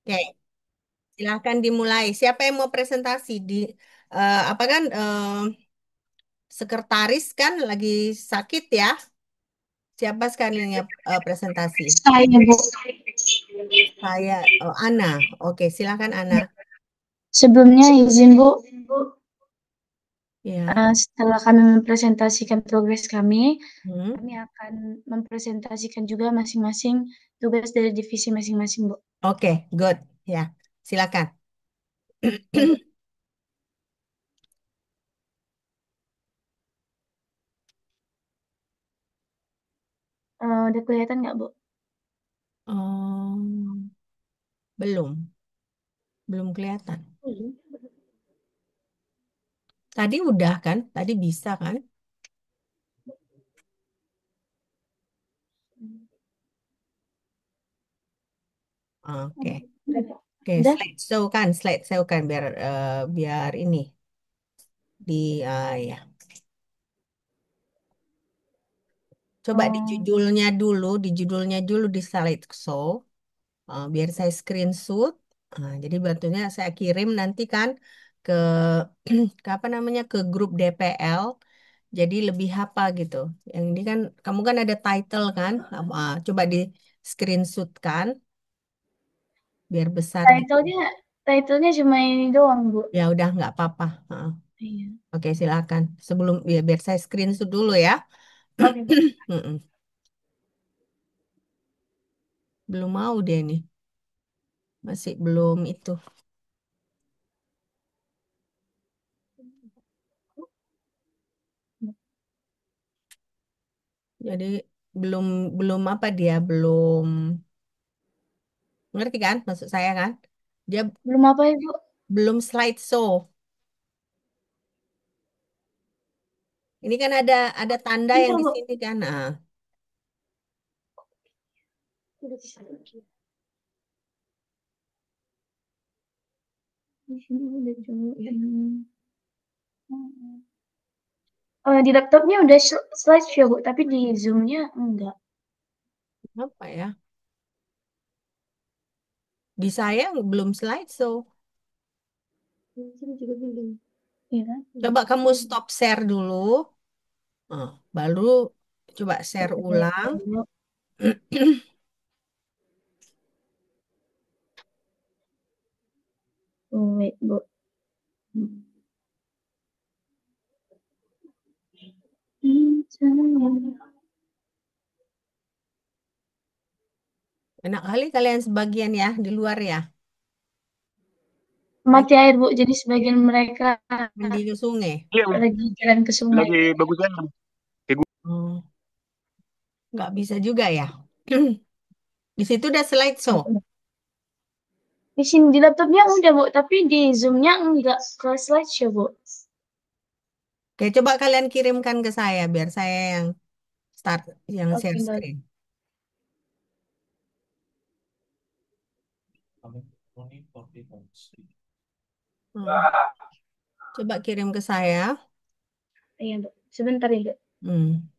Oke, silahkan dimulai. Siapa yang mau presentasi di apa kan sekretaris kan lagi sakit ya? Siapa sekali yang presentasi? Saya, Bu. Saya, oh, Ana. Oke, silahkan Ana. Sebelumnya izin, Bu, Ya. setelah kami mempresentasikan progres kami, Hmm. kami akan mempresentasikan juga masing-masing tugas dari divisi masing-masing, Bu. Oke, good. Ya, silakan. Ya, Bu. Udah kelihatan nggak, Bu? Oh, belum, belum kelihatan. Belum. Tadi udah kan? Tadi bisa kan? Oke. Udah, Bu. Oke, Udah? slideshow kan biar biar ini di ya. Coba Oh, di judulnya dulu di slideshow, biar saya screenshot. Jadi bantunya saya kirim nanti kan ke, ke apa namanya ke grup DPL. Jadi lebih apa gitu. Yang ini kan kamu kan ada title kan, coba di screenshot kan biar besar gitu. title-nya, title-nya cuma ini doang, Bu. Ya udah nggak apa-apa. Iya. Oke silakan. Sebelum biar saya screenshot dulu ya. Oke, Bu. Mm-mm. Belum mau dia nih. Masih belum itu. Jadi belum belum apa dia belum ngerti kan maksud saya kan? Dia Belum apa ya, Bu? belum slideshow. Ini kan ada tanda yang Bentar, di Bu. sini kan. Nah, Udah bisa. Di sini udah cuma yang... di laptopnya udah slideshow, Bu, tapi di Zoom-nya enggak. apa ya? Di saya belum slideshow. Di sini juga belum. Iya kan? Coba kamu stop share dulu. Baru coba share ulang. Oh, wait, Bu. Enak kali kalian sebagian ya di luar ya. Lagi Mati air, Bu. Jadi sebagian mereka mandi ke sungai. Iya, lagi jalan ke sungai. lagi bagus kan? Oh, nggak bisa juga ya. Di situ udah slideshow. Di sini di laptopnya udah, Bu, tapi di Zoom-nya enggak ke slideshow, Bu. Oke, coba kalian kirimkan ke saya biar saya yang start yang Oke, share baik. screen. Hmm, Coba kirim ke saya. Iya, Bu. Sebentar ya, Bu. Hmm.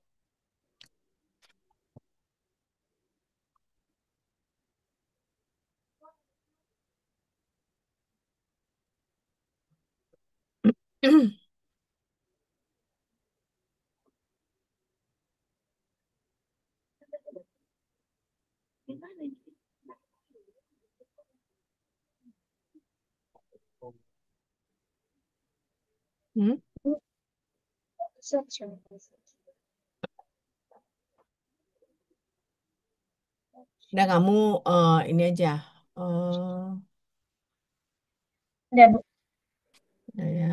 Hmm? Slideshow. Udah kamu ini aja. eh Udah, Bu. Udah ya.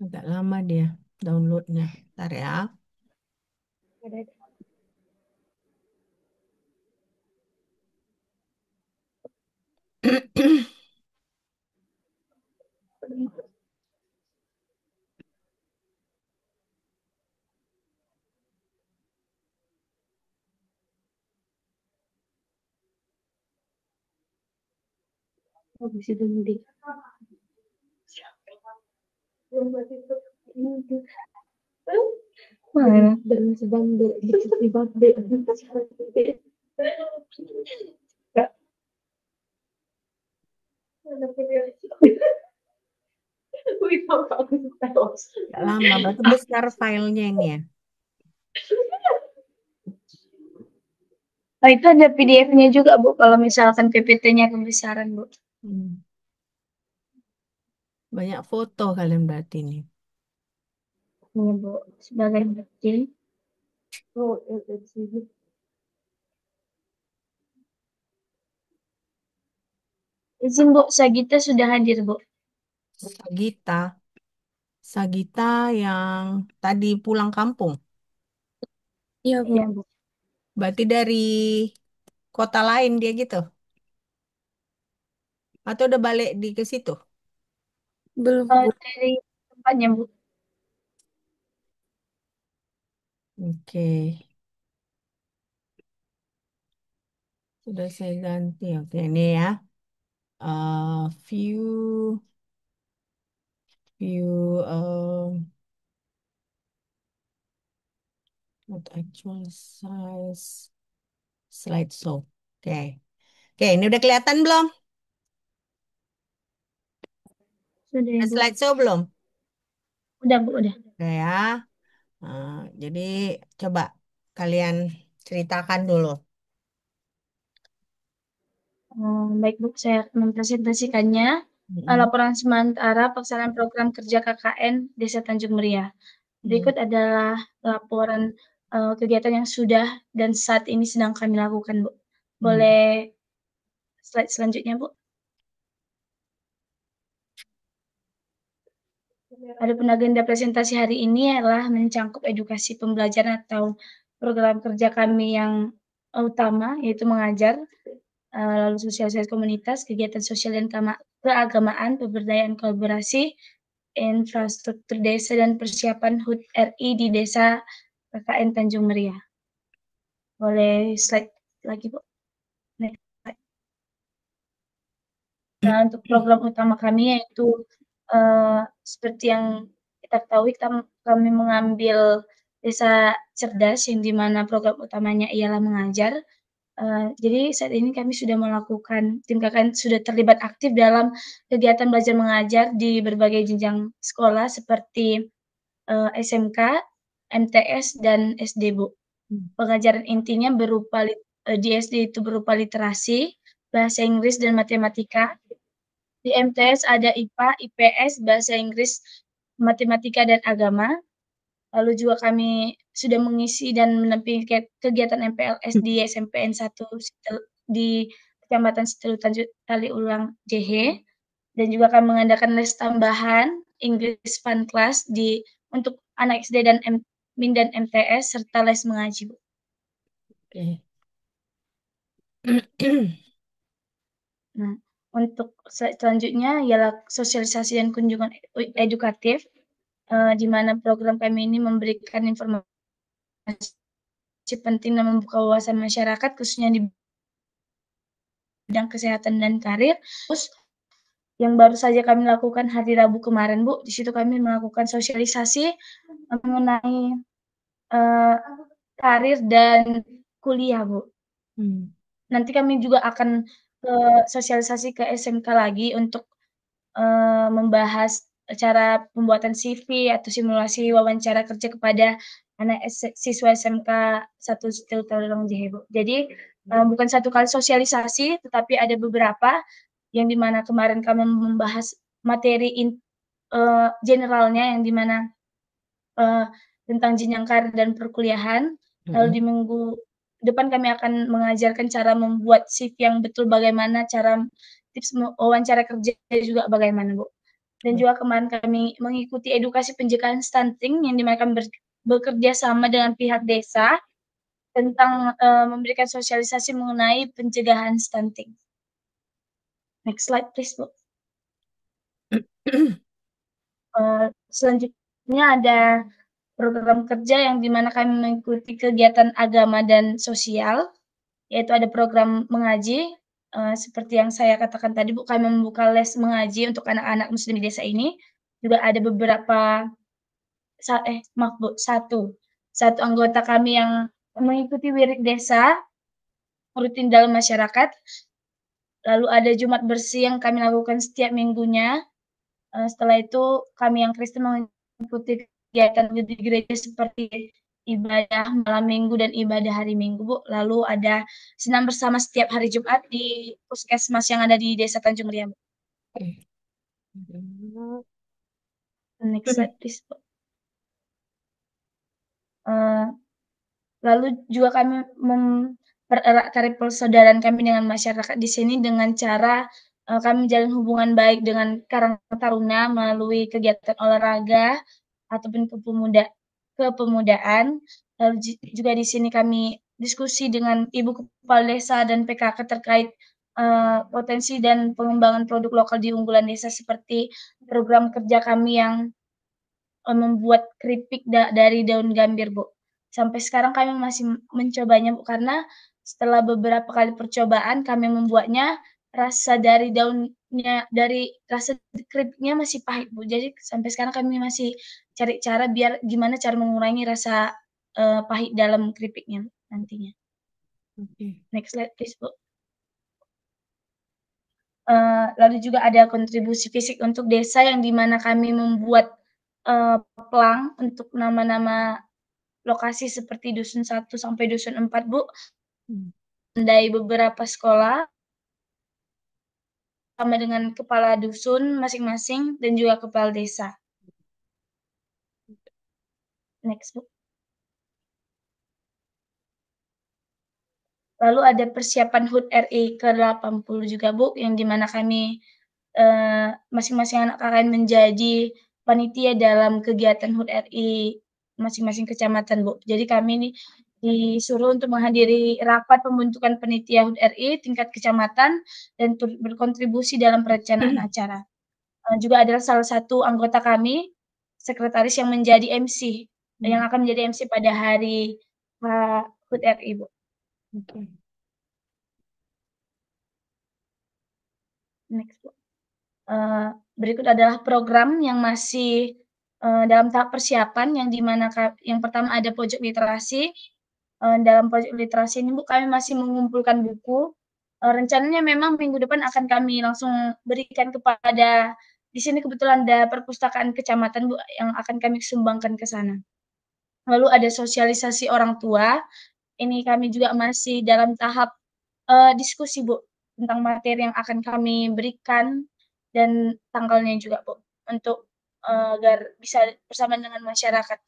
Agak lama dia downloadnya. Ntar ya. Udah. Habis itu nanti. Mana? Sedang di babbe. Kak, wih, aku tahu. Nggak lama, berarti besar filenya ini ya. Nah, itu ada PDF-nya juga, Bu, kalau misalkan PPT-nya kebesaran, Bu. Hmm. Banyak foto kalian berarti ini. Ini, Bu, sebagai bukti. Oh, sini. Izin, Bu, Sagita sudah hadir, Bu. Sagita, Sagita yang tadi pulang kampung. Iya, Bu. Iya, Bu. Berarti dari kota lain dia gitu. Atau udah balik di ke situ? Belum, Bu. Dari tempatnya, Bu. Oke, sudah saya ganti. Oke, ini ya. View, not actual size slideshow. Oke, oke, ini udah kelihatan belum? Sudah, ya, Udah Bu. slideshow belum? Udah, Bu, udah. Oke ya. Nah, jadi coba kalian ceritakan dulu. Baik, Bu, saya akan mempresentasikannya. Mm-mm. Laporan sementara pelaksanaan program kerja KKN Desa Tanjung Meriah. Mm. Berikut adalah laporan kegiatan yang sudah dan saat ini sedang kami lakukan, Bu. Mm. Boleh slide selanjutnya, Bu? Adapun agenda presentasi hari ini adalah mencangkup edukasi pembelajaran atau program kerja kami yang utama, yaitu mengajar, lalu sosialisasi komunitas, kegiatan sosial dan keagamaan, pemberdayaan kolaborasi, infrastruktur desa, dan persiapan HUT RI di desa KKN Tanjung Meriah. Boleh slide lagi, Bu? Next slide. Nah, untuk program utama kami yaitu seperti yang kita ketahui, kami mengambil desa cerdas yang dimana program utamanya ialah mengajar. Jadi saat ini kami sudah melakukan, tim KKN sudah terlibat aktif dalam kegiatan belajar mengajar di berbagai jenjang sekolah seperti SMK, MTS, dan SD, Bu. Pengajaran intinya berupa di SD itu berupa literasi, bahasa Inggris, dan matematika. Di MTS ada IPA, IPS, bahasa Inggris, matematika, dan agama. Lalu juga kami sudah mengisi dan menampilkan kegiatan MPLS di SMPN 1 di Kecamatan Sitelu Tanjung Kali Ulang JH, dan juga kami mengadakan les tambahan English Fun Class untuk anak SD dan MIN dan MTS serta les mengaji, Bu. Oke. Nah, untuk selanjutnya ialah sosialisasi dan kunjungan edukatif, di mana program kami ini memberikan informasi penting dan membuka wawasan masyarakat khususnya di bidang kesehatan dan karir. Terus yang baru saja kami lakukan hari Rabu kemarin, Bu, di situ kami melakukan sosialisasi mengenai uh, karir dan kuliah, Bu. Nanti kami juga akan sosialisasi ke SMK lagi untuk membahas cara pembuatan CV atau simulasi wawancara kerja kepada anak siswa SMK 1 Setil Talurang Jahe, Bu. Jadi bukan satu kali sosialisasi, tetapi ada beberapa yang dimana kemarin kami membahas materi generalnya yang dimana tentang jenjang karir dan perkuliahan. Lalu di minggu depan kami akan mengajarkan cara membuat CV yang betul, bagaimana cara tips wawancara kerja juga bagaimana, Bu. Dan juga kemarin kami mengikuti edukasi pencegahan stunting yang dimana kami bekerja sama dengan pihak desa tentang memberikan sosialisasi mengenai pencegahan stunting. Next slide, please, Bu. Selanjutnya ada program kerja yang dimana kami mengikuti kegiatan agama dan sosial, yaitu ada program mengaji, seperti yang saya katakan tadi Bu, kami membuka les mengaji untuk anak-anak muslim di desa ini. Juga ada beberapa maaf Bu, satu anggota kami yang mengikuti wirid desa rutin dalam masyarakat. Lalu ada Jumat bersih yang kami lakukan setiap minggunya. Setelah itu kami yang Kristen mengikuti kegiatan di gereja seperti ibadah malam minggu dan ibadah hari minggu, Bu. Lalu ada senam bersama setiap hari Jumat di puskesmas yang ada di Desa Tanjung Ria, Bu. Next slide, please, Bu. Uh, Lalu juga kami mempererat tali persaudaraan kami dengan masyarakat di sini dengan cara kami menjalin hubungan baik dengan Karang Taruna melalui kegiatan olahraga ataupun kepemudaan. Lalu juga di sini kami diskusi dengan Ibu Kepala Desa dan PKK terkait potensi dan pengembangan produk lokal di unggulan desa seperti program kerja kami yang membuat keripik dari daun gambir, Bu. Sampai sekarang kami masih mencobanya, Bu, karena setelah beberapa kali percobaan kami membuatnya, rasa dari daunnya, dari rasa keripiknya masih pahit, Bu. Jadi sampai sekarang kami masih cari cara biar gimana cara mengurangi rasa pahit dalam keripiknya nantinya. Oke. Next slide, please, Bu. Lalu juga ada kontribusi fisik untuk desa yang dimana kami membuat plang untuk nama-nama lokasi seperti Dusun 1 sampai Dusun 4, Bu. Hmm. Dari beberapa sekolah sama dengan kepala dusun masing-masing dan juga kepala desa. Next, Bu. Lalu ada persiapan HUT RI ke-80 juga, Bu, yang dimana kami masing-masing anak KKN menjadi panitia dalam kegiatan HUT RI masing-masing kecamatan, Bu. Jadi kami ini disuruh untuk menghadiri rapat pembentukan panitia HUT RI tingkat kecamatan dan berkontribusi dalam perencanaan acara. Juga adalah salah satu anggota kami, sekretaris yang menjadi MC, yang akan menjadi MC pada hari HUT RI, Bu. Oke. Next, Bu. Berikut adalah program yang masih dalam tahap persiapan, yang dimana yang pertama ada pojok literasi. Dalam pojok literasi ini, Bu, kami masih mengumpulkan buku. Rencananya memang minggu depan akan kami langsung berikan kepada, di sini kebetulan ada perpustakaan kecamatan, Bu, yang akan kami sumbangkan ke sana. Lalu ada sosialisasi orang tua. Ini kami juga masih dalam tahap diskusi, Bu, tentang materi yang akan kami berikan dan tanggalnya juga, Bu, untuk agar bisa bersama dengan masyarakat.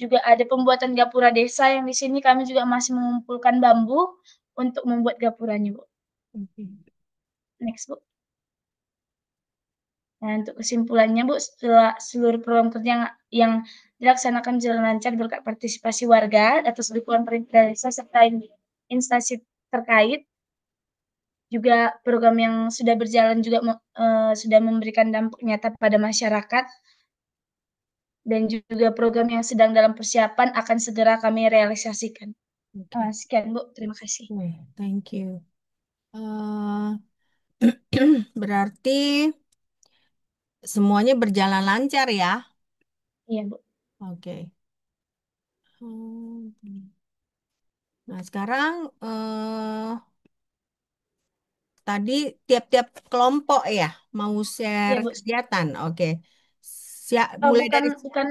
Juga ada pembuatan gapura desa yang di sini kami juga masih mengumpulkan bambu untuk membuat gapuranya, Bu. Oke. Next, Bu. Nah, untuk kesimpulannya, Bu, setelah seluruh program kerja yang dilaksanakan berjalan lancar berkat partisipasi warga atas dukungan pemerintah desa serta instansi terkait, juga program yang sudah berjalan juga sudah memberikan dampak nyata pada masyarakat, dan juga program yang sedang dalam persiapan akan segera kami realisasikan. Oke. Sekian, Bu, terima kasih. Thank you. Berarti semuanya berjalan lancar ya? Iya, Bu. Oke. Hmm. Nah, sekarang tadi tiap-tiap kelompok ya mau share Iya, Bu. kegiatan. Oke. Siap, Oh, mulai bukan dari bukan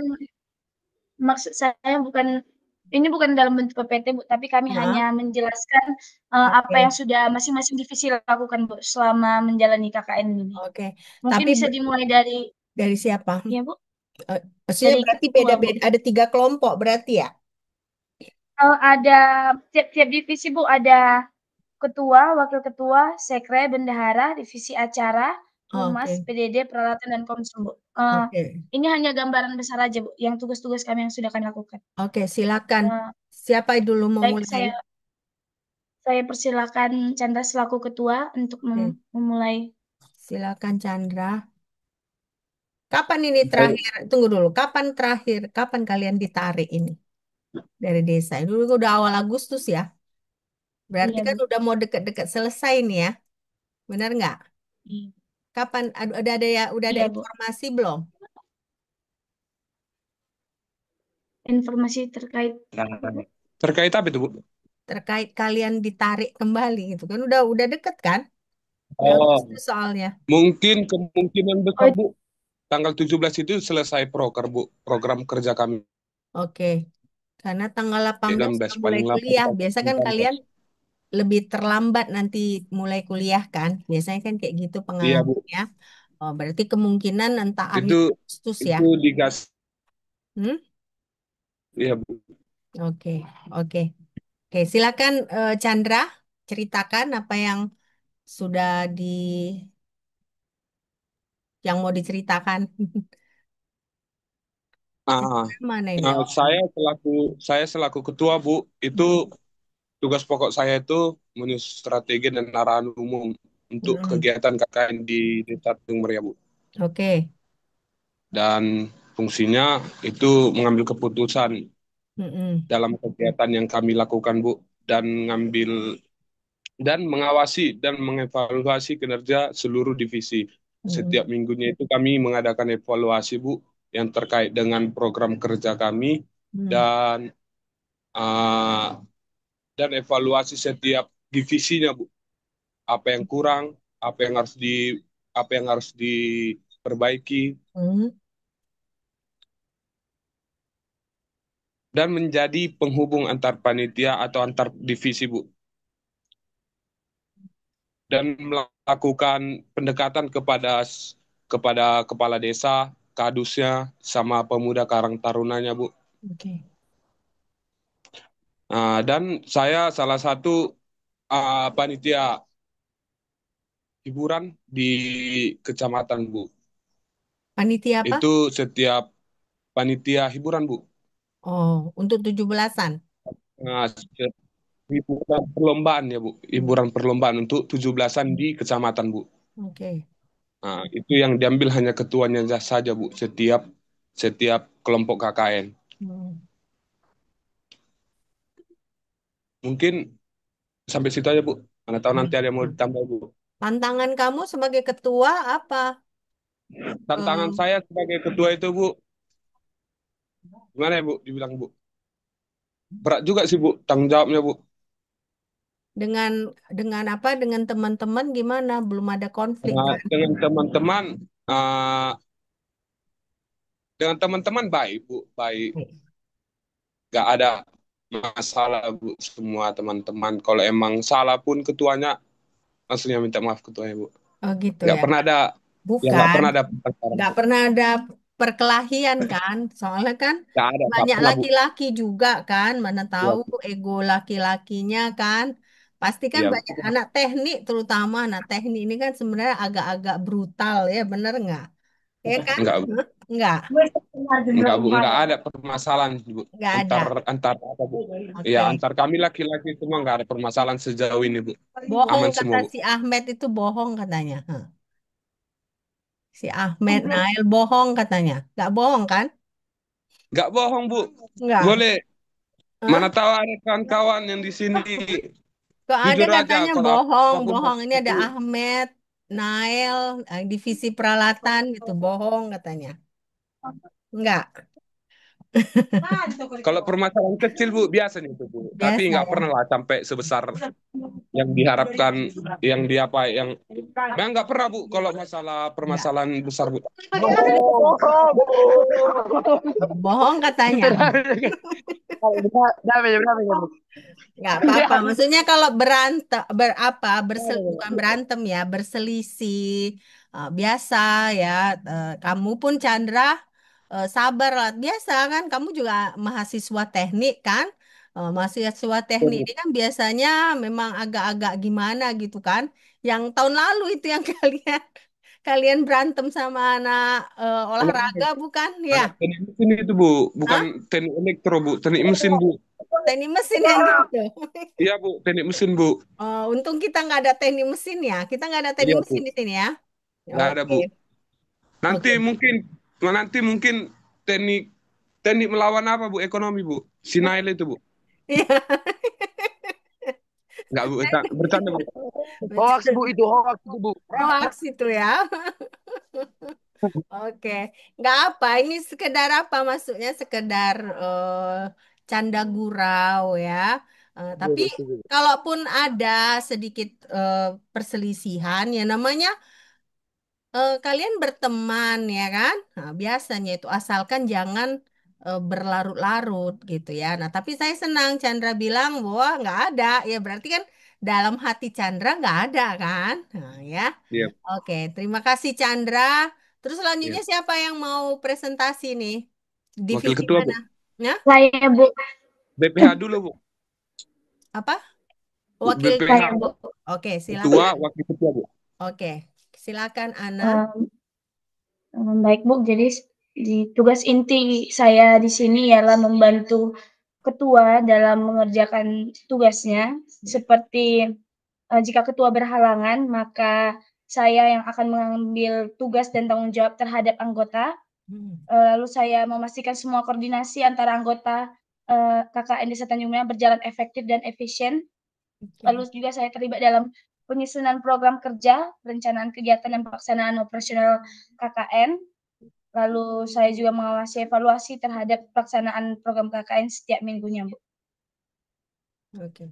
maksud saya bukan, ini bukan dalam bentuk PPT, Bu, tapi kami Hah? hanya menjelaskan apa yang Oke. sudah masing-masing divisi lakukan, Bu, selama menjalani KKN ini. Oke. Mungkin Tapi bisa dimulai dari, dari siapa? ya, Bu, Maksudnya dari berarti ketua, Bu. beda-beda ada 3 kelompok berarti ya? Ada tiap-tiap divisi, Bu, ada ketua, wakil ketua, sekre, bendahara, divisi acara, humas, Oke. PDD, peralatan, dan konsum, Bu. Oke. Ini hanya gambaran besar aja, Bu, yang tugas-tugas kami yang sudah kami lakukan. Oke, silakan. Eh, Siapa dulu mau Baik, mulai? saya persilakan Chandra selaku ketua untuk Oke. memulai. Silakan Chandra. Kapan ini Baik, terakhir? Tunggu dulu. Kapan terakhir? Kapan kalian ditarik ini dari desa? Ini udah awal Agustus ya. Berarti Iya, kan Bu. udah mau deket-deket selesai nih ya. Benar nggak? Iya, Kapan udah ada ya udah ada iya, Bu. informasi belum Informasi terkait apa, Bu? Terkait apa itu, Bu? terkait kalian ditarik kembali gitu kan? Udah deket kan? Udah Oh, Agustus soalnya. mungkin kemungkinan Oh, besar, Bu. Tanggal 17 itu selesai proker, Bu. Program kerja kami. Oke. Karena tanggal 18 19 udah mulai paling lambat kuliah. tanggal Biasa kan 19. kalian lebih terlambat nanti mulai kuliah kan? Biasanya kan kayak gitu Iya, Bu. pengalamannya. Oh, berarti kemungkinan entah akhir Itu Agustus ya. itu digas. Hmm? Iya, Bu. Oke, oke. Oke, silakan Chandra ceritakan apa yang sudah di yang mau diceritakan. Ah, Chandra mana ini? Oh, saya selaku ketua, Bu, itu mm, tugas pokok saya itu menyusun strategi dan arahan umum untuk mm, kegiatan KKN di Desa Tanjung Meriah, Bu. oke. Dan fungsinya itu mengambil keputusan Mm, dalam kegiatan yang kami lakukan, Bu, dan ngambil dan mengawasi dan mengevaluasi kinerja seluruh divisi. mm, Setiap minggunya itu kami mengadakan evaluasi, Bu, yang terkait dengan program kerja kami mm, dan uh, dan evaluasi setiap divisinya, Bu. Apa yang kurang, apa yang harus di apa yang harus diperbaiki mm, dan menjadi penghubung antar panitia atau antar divisi, Bu, dan melakukan pendekatan kepada kepala desa, kadusnya, sama pemuda Karang Tarunanya, Bu. oke. Nah, dan saya salah satu panitia hiburan di kecamatan, Bu. Panitia apa? Itu setiap panitia hiburan, Bu. Oh, untuk 17-an. Nah, hiburan perlombaan ya, Bu. Mm, Hiburan perlombaan untuk 17-an di kecamatan, Bu. oke. Nah, itu yang diambil hanya ketuanya saja, Bu. Setiap setiap kelompok KKN. Mm, Mungkin sampai situ aja, Bu. Mana tahu nanti oke. ada yang mau ditambah, Bu. Tantangan kamu sebagai ketua apa? Tantangan Em, saya sebagai ketua itu, Bu, gimana ya, Bu? Dibilang, Bu. Berat juga sih, Bu, tanggung jawabnya, Bu. dengan dengan apa? Dengan teman-teman gimana? Belum ada konflik Nah, kan? eh, dengan teman-teman baik, Bu, baik. Gak ada masalah, Bu, semua teman-teman. Kalau emang salah pun ketuanya langsungnya minta maaf ketuanya, Bu. Oh gitu Nggak ya. pernah ada, ya nggak Bukan. pernah ada pertengkaran, Nggak Bu. pernah ada perkelahian kan? Soalnya kan Nggak banyak pernah, Bu. laki-laki juga kan, mana Iya, tahu Bu. ego laki-lakinya kan. Pasti kan Iya, banyak anak teknik terutama anak teknik ini kan sebenarnya agak-agak brutal ya, bener nggak? Ya kan? nggak, Bu. Hah? Nggak, Nggak, Bu. Nggak ada permasalahan, Bu. nggak ada. Antar, antar apa, Bu? Ya, Oke. antar kami laki-laki semua nggak ada permasalahan sejauh ini, Bu. Bohong Aman kata semua, Bu. si Ahmed itu bohong katanya. Hah. Si Ahmed Nail bohong katanya. Nggak bohong kan? Nggak bohong, Bu. Nggak. Boleh. Hah? Mana tahu ada kawan-kawan yang di sini Kok ada jujur aja katanya kalau bohong, apapun bohong. Ini itu. ada Ahmed, Nail, divisi peralatan gitu, bohong katanya. Enggak, Kalau permasalahan kecil, Bu, biasanya itu, Bu. Tapi biasa nggak ya. pernah lah sampai sebesar yang diharapkan, yang di apa, yang memang nggak pernah, Bu, kalau masalah Enggak. permasalahan besar, Bu. Bohong katanya. Nggak apa-apa. Maksudnya kalau berantem, bukan berantem ya, berselisih biasa ya. Kamu pun Chandra sabar lah. Biasa kan, kamu juga mahasiswa teknik kan. Mahasiswa teknik ini kan biasanya memang agak-agak gimana gitu kan. Yang tahun lalu itu yang kalian kalian berantem sama anak olahraga bukan ya? Anak teknik mesin itu, Bu, bukan Hah? teknik elektro, Bu, teknik mesin, Bu. Teknik mesin yang gitu. Iya, Bu, teknik mesin, Bu. Oh, untung kita nggak ada teknik mesin ya. Kita nggak ada teknik Iya, mesin Bu. di sini ya. Nggak ada, Oke, Bu. Nanti oke. mungkin nanti mungkin teknik teknik melawan apa, Bu? Ekonomi, Bu. Sinail itu, Bu. Iya, Enggak, Bu. Bercanda, Bu. Hoax, Bercanda. Bu. Itu hoax, itu, Bu. Hoax itu ya. Oke, nggak apa. Ini sekedar apa? Maksudnya sekedar canda gurau ya. Tapi Betul, betul. kalaupun ada sedikit perselisihan, ya namanya kalian berteman ya kan? Nah, biasanya itu asalkan jangan berlarut-larut gitu ya. Nah, tapi saya senang Chandra bilang bahwa nggak ada. Ya berarti kan dalam hati Chandra nggak ada kan? Nah, ya. Iya, Oke, terima kasih Chandra. Terus iya. selanjutnya siapa yang mau presentasi nih? Wakil Divisi ketua, mana? Bu. Ya? Saya, Bu. BPH dulu, Bu. Apa? Wakil BPH, Saya, Bu. Oke, ketua, silakan. wakil ketua, Bu. Oke, silakan Ana. Em, Baik, Bu. Jadi di tugas inti saya di sini ialah membantu ketua dalam mengerjakan tugasnya. Seperti jika ketua berhalangan, maka saya yang akan mengambil tugas dan tanggung jawab terhadap anggota. Hmm, Lalu saya memastikan semua koordinasi antara anggota KKN Desa Tanjung Minang berjalan efektif dan efisien. oke, Lalu juga saya terlibat dalam penyusunan program kerja, perencanaan kegiatan dan pelaksanaan operasional KKN. Lalu saya juga mengawasi evaluasi terhadap pelaksanaan program KKN setiap minggunya, Bu. oke.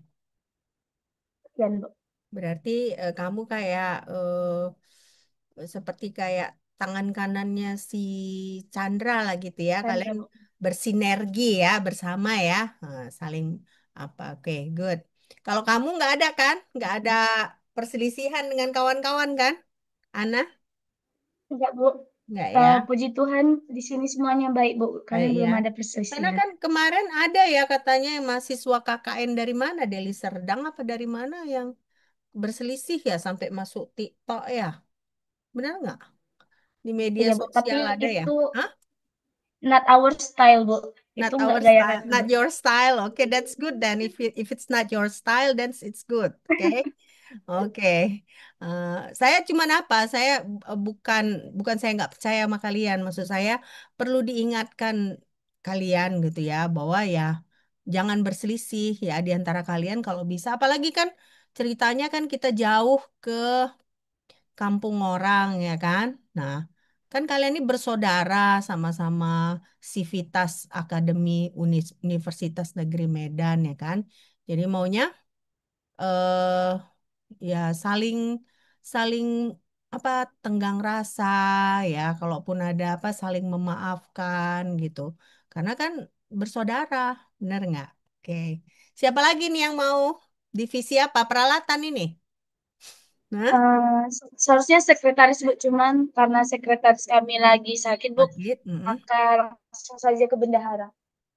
Sekian, Bu. Berarti kamu kayak seperti kayak tangan kanannya si Chandra lah gitu ya. Chandra, Kalian Bu. bersinergi ya bersama ya. Saling apa? Oke, good. Kalau kamu nggak ada kan? Nggak ada perselisihan dengan kawan-kawan kan? Ana? Enggak, Bu. Nggak ya? Puji Tuhan di sini semuanya baik, Bu. Kami Baik ya. belum ada Karena perselisihan. kan kemarin ada ya katanya yang mahasiswa KKN dari mana? Deli Serdang apa dari mana yang berselisih ya sampai masuk TikTok ya? Benar nggak? Di media Iya, Bu. Tapi sosial ada ya? itu Hah? not our style, Bu. Not Itu enggak our gaya style, kami, Bu. not your style. Okay, that's good then. If it's not your style, then it's good. Okay, okay. Saya cuman apa? Saya bukan bukan saya nggak percaya sama kalian. Maksud saya perlu diingatkan kalian gitu ya bahwa ya jangan berselisih ya di antara kalian kalau bisa. Apalagi kan ceritanya kan kita jauh ke kampung orang ya kan. Nah, kan kalian ini bersaudara sama-sama Civitas Akademi Universitas Negeri Medan ya kan. Jadi maunya eh ya saling saling apa tenggang rasa ya kalaupun ada apa saling memaafkan gitu. Karena kan bersaudara, bener nggak? Oke. Siapa lagi nih yang mau divisi apa? Peralatan ini? Nah, Seharusnya sekretaris, Bu. Cuman karena sekretaris kami lagi sakit, Bu, sakit. maka langsung saja ke bendahara.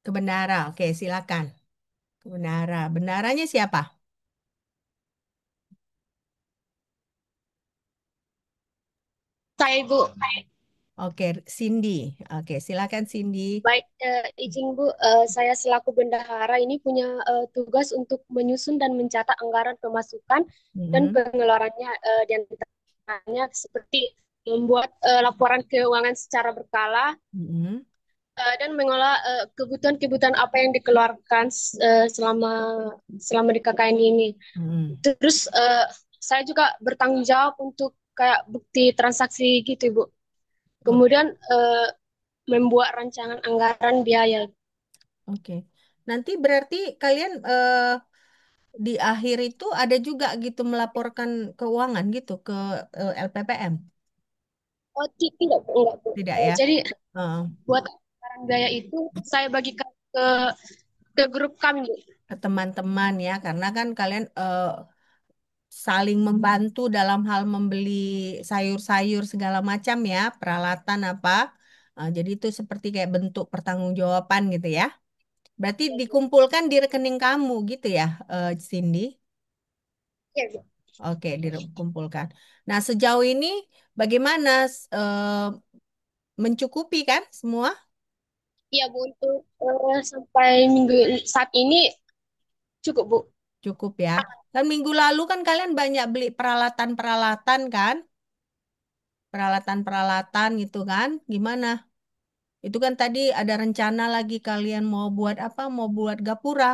Ke bendara. Oke, silakan. Ke bendara. Bendaranya siapa? Saya Ibu, Oke, Cindy. Oke, silakan Cindy. baik izin Bu, saya selaku bendahara ini punya tugas untuk menyusun dan mencatat anggaran pemasukan dan Mm-mm. pengeluarannya di antaranya seperti membuat laporan keuangan secara berkala Mm-mm. dan mengolah kebutuhan-kebutuhan apa yang dikeluarkan selama selama di KKN ini. Mm-mm. Terus saya juga bertanggung jawab untuk kayak bukti transaksi gitu Ibu. Oke, Kemudian membuat rancangan anggaran biaya. oke. Nanti berarti kalian di akhir itu ada juga gitu melaporkan keuangan gitu ke LPPM? Oh, tidak, Bu, enggak, Bu. Tidak ya? Jadi Eh, buat anggaran biaya itu saya bagikan ke grup kami, Bu. ke teman-teman ya, karena kan kalian saling membantu dalam hal membeli sayur-sayur segala macam ya, peralatan apa. Jadi itu seperti kayak bentuk pertanggungjawaban gitu ya. Berarti Ya, Bu. dikumpulkan di rekening kamu gitu ya, Cindy? Ya, Bu. Oke, dikumpulkan. Nah, sejauh ini bagaimana mencukupi kan semua? Iya, Bu, untuk sampai minggu saat ini cukup, Bu. Cukup ya. Kan minggu lalu kan kalian banyak beli peralatan-peralatan kan? Peralatan-peralatan gitu kan? Gimana? Itu kan tadi ada rencana lagi kalian mau buat apa? Mau buat gapura.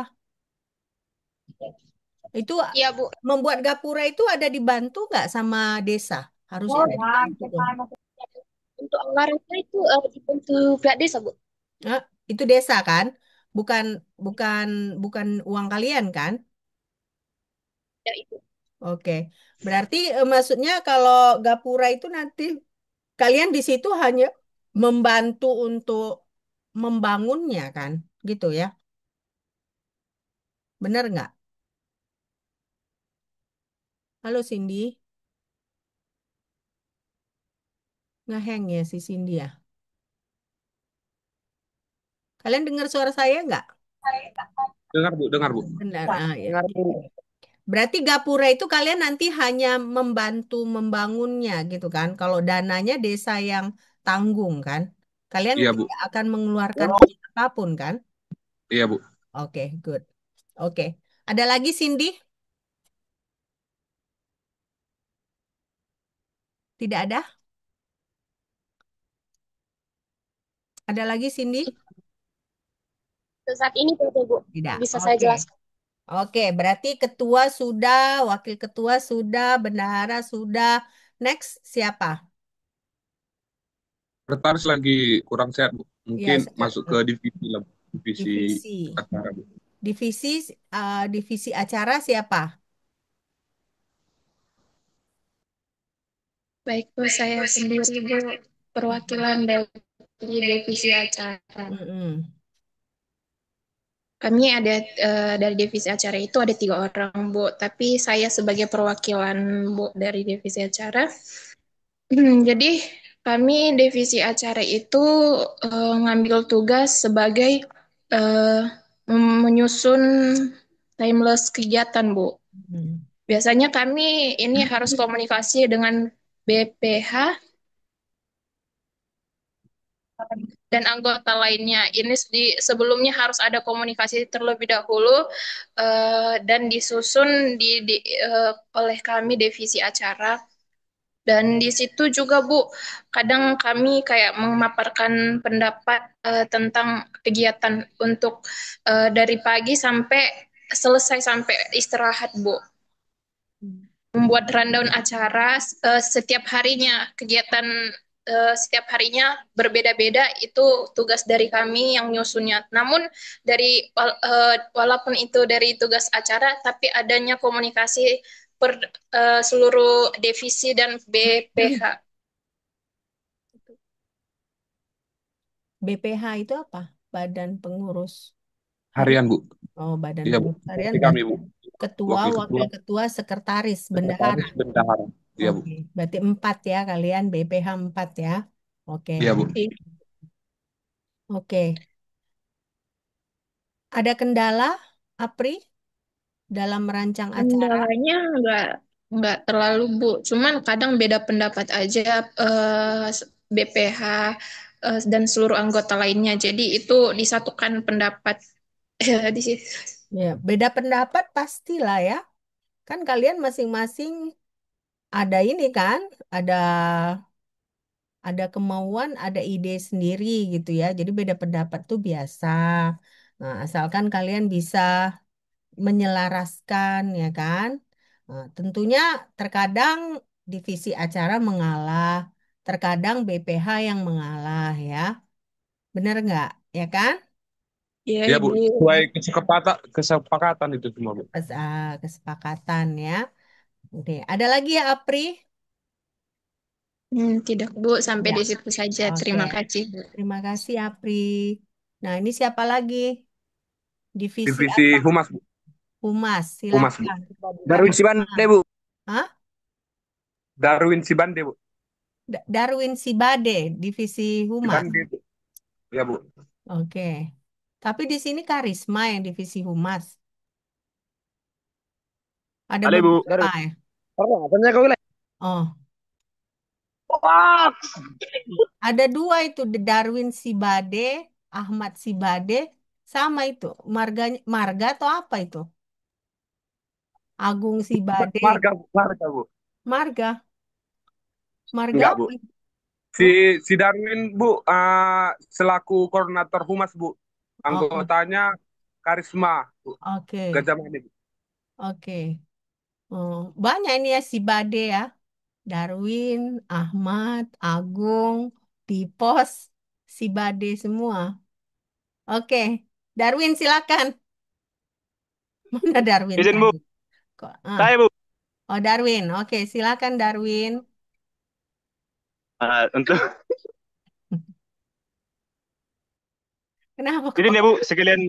Itu Iya, Bu. membuat gapura itu ada dibantu nggak sama desa? Harusnya ada dibantu dong. Untuk anggarannya itu dibantu pihak desa, Bu. Eh, itu desa kan? Bukan bukan bukan uang kalian kan? Ya, itu. Oke. Berarti maksudnya kalau gapura itu nanti kalian di situ hanya membantu untuk membangunnya kan? Gitu ya. Bener nggak? Halo Cindy, ngeheng ya si Cindy ya. Kalian dengar suara saya nggak? Dengar Bu, dengar Bu. Benar. Ah, ya. Berarti gapura itu kalian nanti hanya membantu membangunnya gitu kan? Kalau dananya desa yang tanggung kan? Kalian Iya Bu, tidak akan mengeluarkan uang apapun kan? iya Bu. Oke, good. Oke. Ada lagi Cindy? Tidak ada? Ada lagi Cindy? Untuk saat ini saja, Bu. Tidak. Bisa saya Oke. jelaskan. Oke, berarti ketua sudah, wakil ketua sudah, bendahara sudah. Next, siapa? Sekretaris lagi kurang sehat Bu. Ya, Mungkin masuk ke divisi lah, Bu. Divisi divisi. acara Bu. Divisi acara siapa? Baik, Bu, saya sendiri, Bu, perwakilan dari divisi acara. Mm-mm. Kami ada dari divisi acara itu ada 3 orang, Bu. Tapi saya sebagai perwakilan, Bu, dari divisi acara. Jadi kami divisi acara itu ngambil tugas sebagai eh, menyusun timeless kegiatan, Bu. Mm. Biasanya kami ini harus komunikasi dengan BPH dan anggota lainnya. Ini sebelumnya harus ada komunikasi terlebih dahulu dan disusun oleh kami divisi acara. Dan di situ juga Bu, kadang kami kayak memaparkan pendapat tentang kegiatan untuk dari pagi sampai selesai sampai istirahat Bu. Membuat rundown acara setiap harinya, kegiatan setiap harinya berbeda-beda, itu tugas dari kami yang nyusunnya. Namun walaupun itu dari tugas acara, tapi adanya komunikasi per seluruh divisi dan BPH. BPH itu apa? Badan Pengurus Harian Harian. Bu. Oh, Badan Iya Bu. Pengurus Harian Seperti kami berarti Bu. ketua, Wakil ketua, wakil ketua, sekretaris, bendahara. sekretaris, bendahara. Iya Bu. Oke, berarti 4 ya kalian, BPH 4 ya. Oke, Iya Bu. oke. Ada kendala, Apri, dalam merancang acara? Kendalanya nggak terlalu Bu, cuman kadang beda pendapat aja BPH dan seluruh anggota lainnya. Jadi itu disatukan pendapat di situ. Ya, beda pendapat pastilah ya. Kan kalian masing-masing ada ini kan, ada kemauan, ada ide sendiri gitu ya. Jadi beda pendapat tuh biasa. Nah, asalkan kalian bisa menyelaraskan ya kan. Nah, tentunya terkadang divisi acara mengalah, terkadang BPH yang mengalah ya. Bener nggak? Ya kan? Iya Iya Bu. Ibu. Sesuai kesepakatan itu semua Bu. Kesepakatan ya. Oke, ada lagi ya Apri? Tidak Bu, sampai Ya. di situ saja. Oke, Terima kasih Bu. terima kasih Apri. Nah, ini siapa lagi? Divisi Divisi apa? Humas Bu. Humas, Humas Bu. silakan. Kak Darwin Bima. Sibande, Bu. Hah? Darwin Sibande Bu. Darwin Sibade, Divisi Humas. Sibande Bu. Iya Bu. Oke. Tapi di sini Karisma yang Divisi Humas. Ada Halo, Bu. beberapa Darwin. ya. Pernah, tanya kau bilang. Oh, Wah, ada dua itu, Darwin Sibade, Ahmad Sibade, sama itu. Marga atau apa itu? Agung Sibade. Marga, marga Bu. Marga. Marga Enggak Bu. apa itu? Si Hah? si Darwin Bu, selaku koordinator humas Bu. Oh, Anggotanya Karisma Bu. oke. Gajah Mada Bu. Oke. Oh, banyak ini ya si Bade ya. Darwin, Ahmad, Agung, Pipos, si Bade semua. Oke, Darwin silakan. Mana Darwin Izin Bu, tadi? Kok? saya Bu. Oh Darwin. Oke, silakan Darwin. Untuk Kenapa ini kok ya Bu, sekalian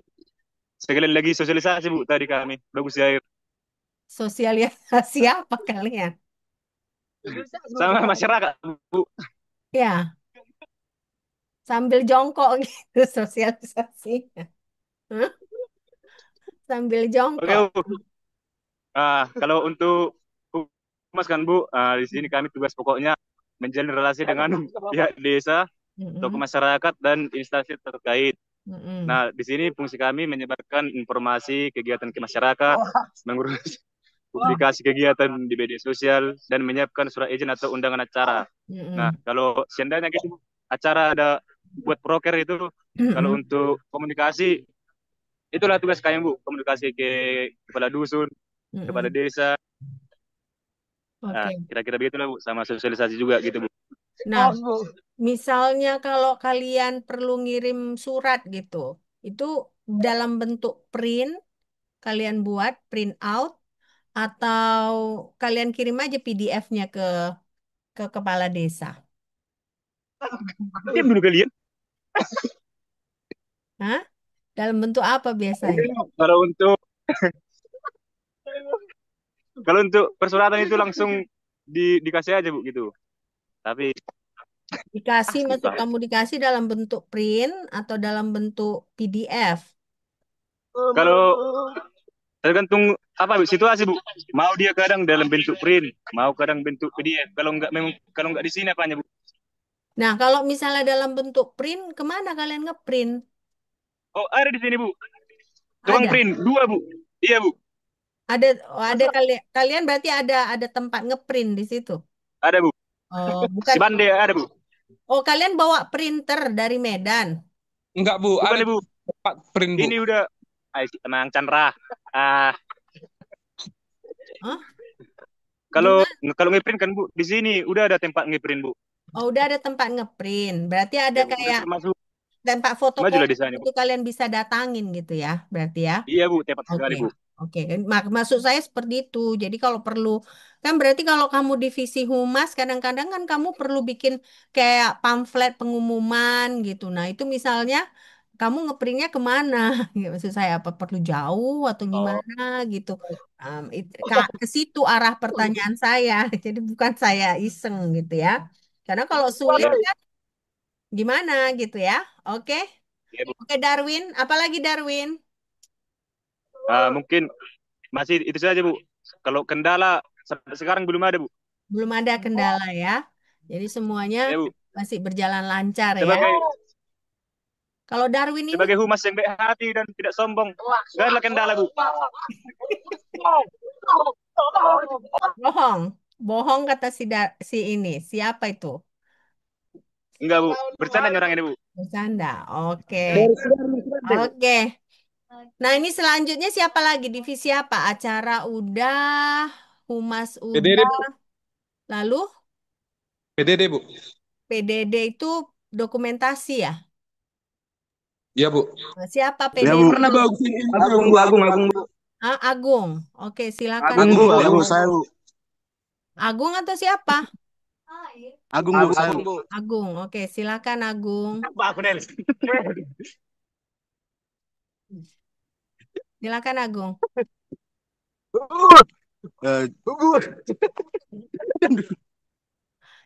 sekalian lagi sosialisasi Bu tadi kami. Bagus ya sosialisasi apa kalian? sama masyarakat Bu. Ya, sambil jongkok gitu sosialisasi. Hah? Sambil Oke jongkok. Bu. Kalau untuk Mas kan Bu, di sini kami tugas pokoknya menjalin relasi dengan pihak desa, tokoh Mm-mm, masyarakat dan instansi terkait. mm-mm, Nah, di sini fungsi kami menyebarkan informasi kegiatan ke masyarakat, mengurus publikasi kegiatan di media sosial, dan menyiapkan surat izin atau undangan acara. Nah, mm-mm, kalau seandainya gitu, acara ada buat proker itu, kalau mm-mm, untuk komunikasi, itulah tugas kami, Bu. Komunikasi ke kepala dusun, kepala mm-mm. desa. Nah, Oke. kira-kira begitulah, Bu. Sama sosialisasi juga gitu, Bu. Nah, misalnya kalau kalian perlu ngirim surat gitu, itu dalam bentuk print, kalian buat print out, atau kalian kirim aja PDF-nya ke kepala desa. Diam dulu kalian. Hah? Dalam bentuk apa biasanya? Kalau untuk kalau untuk persuratan itu langsung dikasih aja, Bu, gitu. Tapi Dikasih, maksud bahas. kamu dikasih dalam bentuk print atau dalam bentuk PDF? Kalau tergantung apa Bu, situasi Bu. Mau dia kadang dalam bentuk print, mau kadang bentuk PDF. Kalau nggak memang kalau nggak di sini apanya Bu? Nah, kalau misalnya dalam bentuk print, kemana kalian ngeprint? Oh, ada di sini Bu. Tukang Ada, print dua Bu. Iya Bu. ada kalian berarti ada tempat ngeprint di situ. Ada Bu. Oh, Si bukan. Bande ada Bu. Oh, kalian bawa printer dari Medan. Enggak, Bu. Bukan Ada Bu. tempat print, Bu. Ini udah emang Chandra. Ah, Hah? kalau Gimana? kalau ngeprint kan Bu, di sini udah ada tempat ngeprint Bu. Oh, udah ada tempat ngeprint. Berarti ada Ya Bu, udah kayak termasuk tempat majulah fotokopi di sana Bu. itu kalian bisa datangin gitu ya, berarti ya. Iya Bu, tepat Oke, sekali Bu. oke. Maksud saya seperti itu. Jadi kalau perlu, kan berarti kalau kamu divisi humas, kadang-kadang kan kamu perlu bikin kayak pamflet pengumuman gitu. Nah, itu misalnya kamu ngeprintnya kemana? Ya, maksud saya apa perlu jauh atau gimana gitu. Ke situ arah pertanyaan saya. Jadi bukan saya iseng gitu ya. Karena kalau sulit Iya, kan gimana gitu ya. Oke, iya Bu. oke Darwin. Apalagi Darwin? Mungkin masih itu saja Bu. Kalau kendala sampai sekarang belum ada Bu. Belum ada kendala ya. Jadi semuanya Ya Bu. masih berjalan lancar ya. Sebagai Kalau Darwin ini sebagai humas yang baik hati dan tidak sombong, gak ada kendala Bu. bohong. Bohong kata si ini. Siapa itu? Enggak Bu, bercanda orang ini Bu. Bercanda. Oke. Dari Sudarmi. Oke. Nah, ini selanjutnya siapa lagi? Divisi apa? Acara udah, humas PDD, udah, Bu. lalu PDD, Bu. PDD itu dokumentasi ya? Iya, Bu. Nah, siapa Ya PDD? Bu. Mana bagus ini? Agung Bu, Agung Bu. Ah, Agung. Oke, silakan. Agung Bu, Ya, Bu. saya Bu. Agung atau siapa? Agung Bu, saya Bu. Agung. Oke, silakan Agung. Apa aku Nel? Silakan Agung.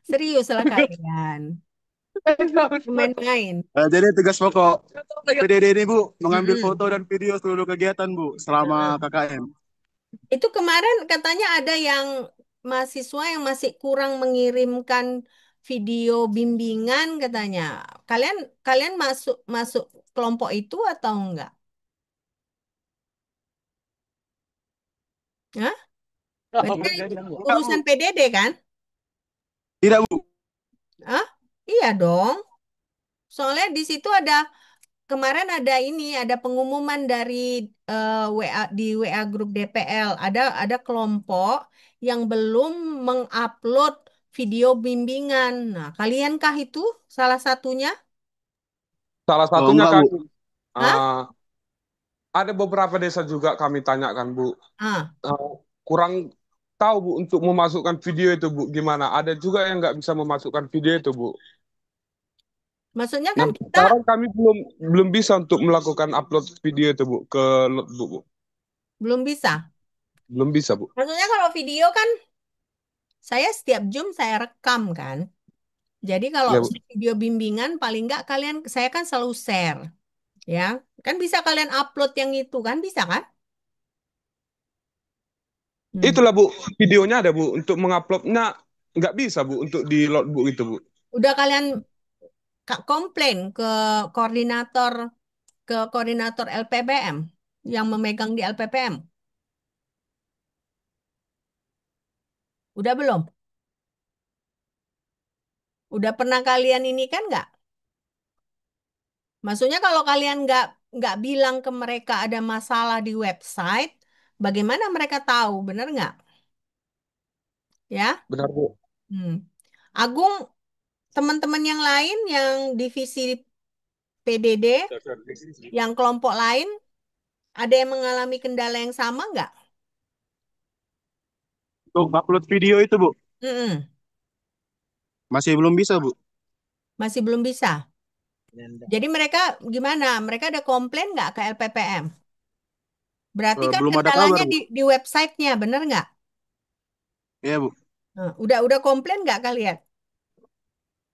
Serius lah kalian. Main-main. Jadi tugas pokok PDD ini Bu, mengambil Mm-mm. foto dan video seluruh kegiatan Bu selama Mm-mm. KKN. Itu kemarin katanya ada yang mahasiswa yang masih kurang mengirimkan video bimbingan katanya. Kalian kalian masuk masuk kelompok itu atau enggak? Hah? Berarti kan itu urusan PDD kan? Tidak Bu, Hah? Iya dong. Soalnya di situ ada kemarin ada ini, ada pengumuman dari WA di WA grup DPL. Ada kelompok yang belum mengupload video bimbingan. Nah, kalienkah itu salah satunya? Salah Oh satunya enggak Bu. kami, Hah? eh, ada beberapa desa juga kami tanyakan, Bu. Ah, Eh, kurang tahu, Bu, untuk memasukkan video itu, Bu. Gimana? Ada juga yang nggak bisa memasukkan video itu, Bu. maksudnya kan Nah, kita sekarang kami belum belum bisa untuk melakukan upload video itu, Bu, ke notebook, Bu. belum bisa. Belum bisa, Bu. Maksudnya kalau video kan saya setiap Zoom saya rekam kan. Jadi kalau Ya, Bu. video bimbingan paling nggak kalian saya kan selalu share ya. Kan bisa kalian upload yang itu kan bisa kan? Hmm. Itulah, Bu. Videonya ada, Bu. Untuk menguploadnya nggak bisa, Bu, untuk di load, Bu, itu, Bu. Udah kalian komplain koordinator koordinator LPPM yang memegang di LPPM. Udah belum? Udah pernah kalian ini kan nggak? Maksudnya kalau kalian nggak bilang ke mereka ada masalah di website, bagaimana mereka tahu? Bener nggak? Ya? Benar, Bu. Hmm. Agung, teman-teman yang lain yang divisi PDD, yang kelompok lain, ada yang mengalami kendala yang sama nggak? Untuk upload video itu Bu, Mm-mm. masih belum bisa Bu. Masih belum bisa. Jadi mereka gimana? Mereka ada komplain nggak ke LPPM? Berarti kan Belum ada kabar kendalanya Bu. di websitenya, bener nggak? Iya Bu. Nah, udah komplain nggak kalian?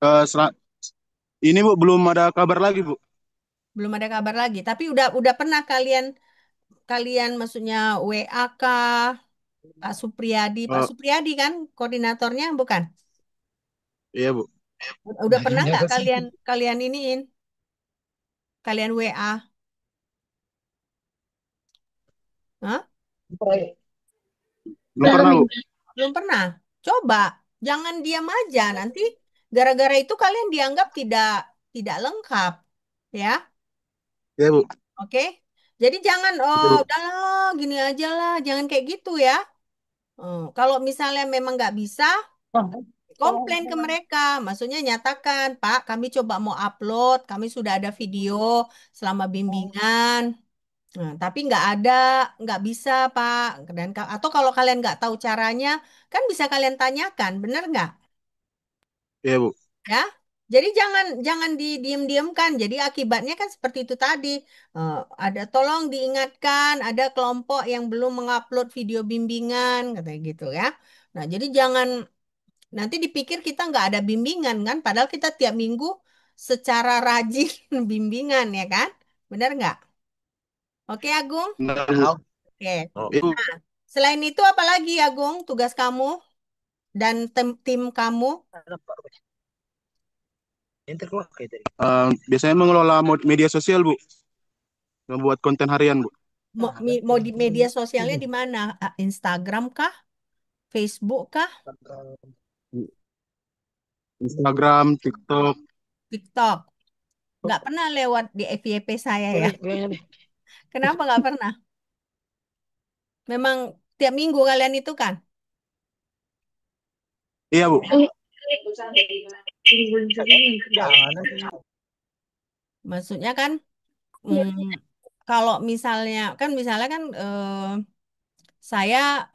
Eh, sera- ini Bu belum ada kabar lagi Bu. Belum ada kabar lagi. Tapi udah pernah kalian kalian maksudnya WA kah Pak Supriyadi? Pak Eh, Supriyadi kan koordinatornya bukan? iya Bu. Udah pernah nggak kalian kalian iniin? Kalian WA? Hah? Belum pernah Bu. Belum pernah. Coba, jangan diam aja. Nanti gara-gara itu kalian dianggap tidak lengkap, ya. Iya Bu. Oke? Jadi jangan Iya oh Bu. udahlah gini aja lah, jangan kayak gitu ya. Kalau misalnya memang nggak bisa, komplain ke mereka. Maksudnya nyatakan, Pak, kami coba mau upload, kami sudah ada video selama bimbingan. Nah, tapi nggak bisa, Pak. Atau kalau kalian nggak tahu caranya, kan bisa kalian tanyakan, bener nggak? Iya Bu. Ya, jadi jangan jangan didiem-diemkan. Jadi akibatnya kan seperti itu tadi. Eh, ada tolong diingatkan, ada kelompok yang belum mengupload video bimbingan, katanya gitu ya. Nah, jadi jangan nanti dipikir kita nggak ada bimbingan kan, padahal kita tiap minggu secara rajin bimbingan ya kan, benar nggak? Oke, Agung. Benar Bu. Oke. Iya Bu. Selain itu apa lagi, Agung, tugas kamu dan tim kamu? Biasanya mengelola media sosial Bu, membuat konten harian Bu. Mau di media sosialnya di mana? Instagram kah? Facebook kah? Instagram, TikTok. TikTok? Nggak pernah lewat di FYP saya ya. Kenapa nggak pernah? Memang tiap minggu kalian itu kan? Iya Bu. Maksudnya kan, mm, kalau misalnya kan saya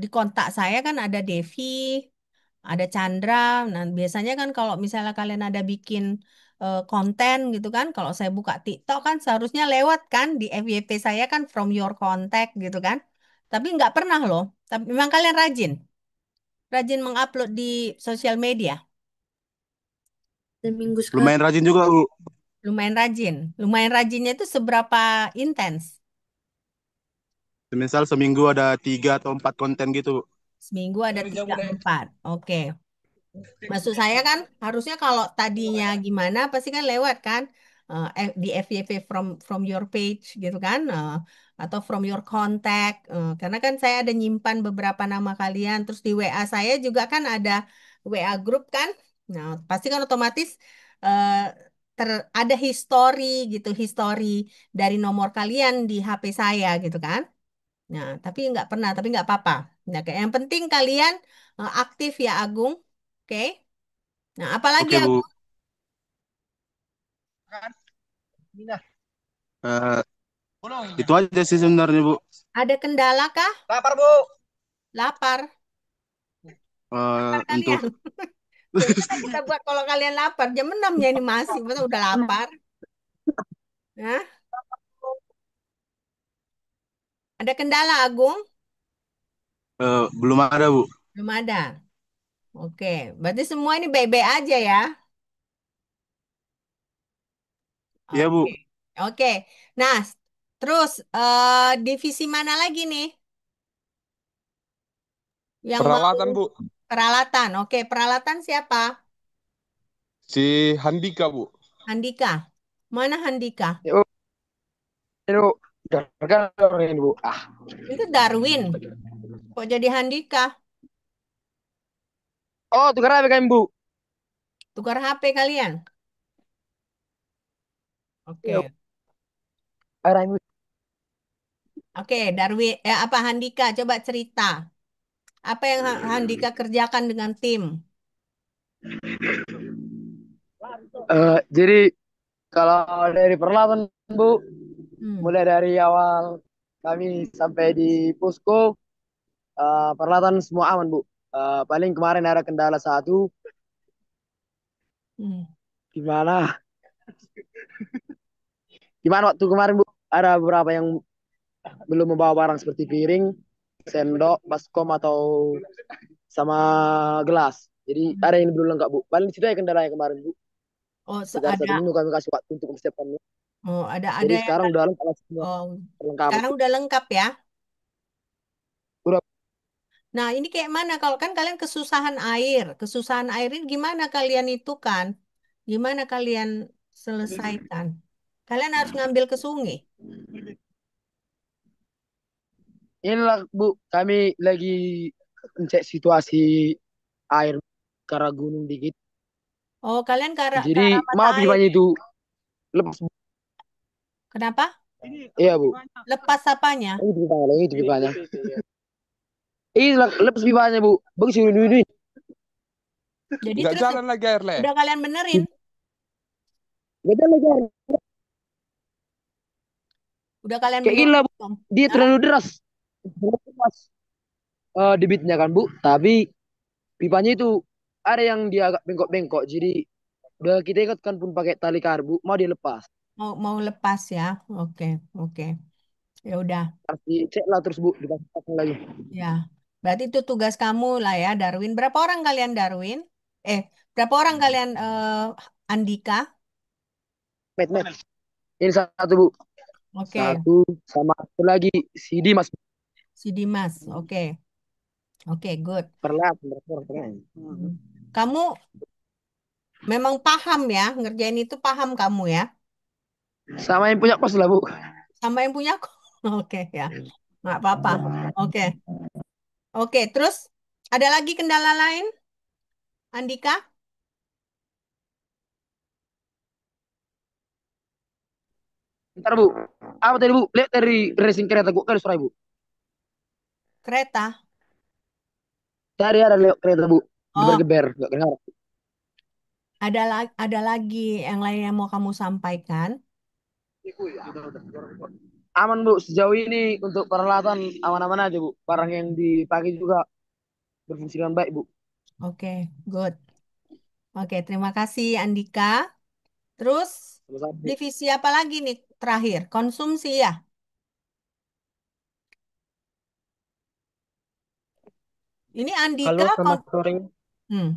di kontak saya kan ada Devi, ada Chandra. Nah, biasanya kan kalau misalnya kalian ada bikin konten gitu kan, kalau saya buka TikTok kan seharusnya lewat kan di FYP saya kan from your contact gitu kan. Tapi nggak pernah loh. Tapi memang kalian rajin mengupload di sosial media. Seminggu sekali. Lumayan rajin juga Bu. Lumayan rajin. Lumayan rajinnya itu seberapa intens? Misal seminggu ada 3 atau 4 konten gitu Bu. Seminggu ada 3 4. Oke. Maksud saya kan harusnya kalau tadinya gimana pasti kan lewat kan di FYP from your page gitu kan atau from your contact karena kan saya ada nyimpan beberapa nama kalian terus di WA saya juga kan ada WA group kan. Nah, pasti kan otomatis eh, ada histori gitu, histori dari nomor kalian di HP saya gitu kan. Nah, tapi nggak pernah, tapi nggak apa-apa. Nah, yang penting kalian aktif ya Agung. Oke. Nah, apalagi Oke, Bu. Agung? Eh, itu aja sih sebenarnya, Bu. Ada kendala kah? Lapar, Bu. Lapar. Lapar Untuk kalian. Gimana kita buat kalau kalian lapar? Jam 6 ini masih, masa udah lapar? Hah? Ada kendala Agung? belum ada, Bu. Belum ada. Oke, berarti semua ini baik-baik aja ya. Iya, Oke. Bu. Oke. Nah, terus divisi mana lagi nih yang mau Peralatan, Bu. peralatan? Oke, peralatan siapa? Si Handika, Bu. Handika. Mana Handika? Yuk, yuk. Gagal ini, Bu. Itu Darwin. Kok jadi Handika? Oh, tukar apa kan, Bu? Tukar HP kalian. Yuk, Oke. arah Bu. Oke, Darwin apa Handika coba cerita. Apa yang Handika kerjakan dengan tim? Jadi kalau dari peralatan, Bu, Hmm. mulai dari awal kami sampai di posko, peralatan semua aman, Bu. Paling kemarin ada kendala satu, Hmm. gimana? Gimana waktu kemarin, Bu? Ada beberapa yang belum membawa barang seperti piring, sendok, baskom atau sama gelas. Jadi ada yang belum lengkap, Bu. Paling itu ya kendala yang kemarin, Bu. Oh, Sekitar satu ada minggu kami kasih waktu untuk mempersiapkannya. ada Jadi yang sekarang udah lengkap lah semua oh, perlengkapan. sekarang udah lengkap ya. Udah. Nah, ini kayak mana kalau kan kalian kesusahan air. Kesusahan air ini gimana kalian itu kan? Gimana kalian selesaikan? Kalian harus ngambil ke sungai. Inilah, Bu, kami lagi cek situasi air karena gunung dikit. Oh, kalian ke Jadi arah mata mau air pipanya ya? itu lepas. Kenapa? Iya, Bu. Lepas apanya? Ini pipanya. Ini lepas pipanya, Bu. Bagus ini. Jadi Nggak terus jalan lagi air, Le. udah kalian benerin? Gak ada lagi air. Udah kalian Kayak gini benerin lah, Bu. dong? Dia Hah? terlalu deras. Terlalu deras. Debitnya kan, Bu. Tapi pipanya itu ada yang dia agak bengkok-bengkok. Jadi udah kita ikatkan pun pakai tali karbu. Mau dilepas. Mau mau lepas ya? Oke, oke. Ya udah. Harus dicek lah terus, Bu. Dipasang lagi. Ya, berarti itu tugas kamu lah ya, Darwin. Berapa orang kalian, Darwin? Eh, berapa orang kalian, Andika? Met, met. Ini satu, Bu. Oke, Satu sama satu lagi si Dimas. si Dimas. Oke, oke, good. Perlahan, perlahan. Hmm. Kamu memang paham ya, ngerjain itu paham kamu ya, Sama yang punya kos lah, Bu. sama yang punya kok. Oke ya, nggak apa-apa. Oke, oke. Terus ada lagi kendala lain, Andika? Ntar, Bu. Apa tadi, Bu? Lihat dari racing kereta gua kan surai, Bu. Kereta? Tadi ada lewat kereta, Bu. Oh, Geber-geber. Gak kenal. ada lagi yang lain yang mau kamu sampaikan? Aman, Bu. Sejauh ini untuk peralatan aman-aman aja, Bu. Barang yang dipakai juga berfungsi dengan baik, Bu. Oke, good. Oke, terima kasih Andika. Terus Sama-sama, Bu. divisi apa lagi nih terakhir? Konsumsi ya? Ini Andika Halo, selamat sore. hmm,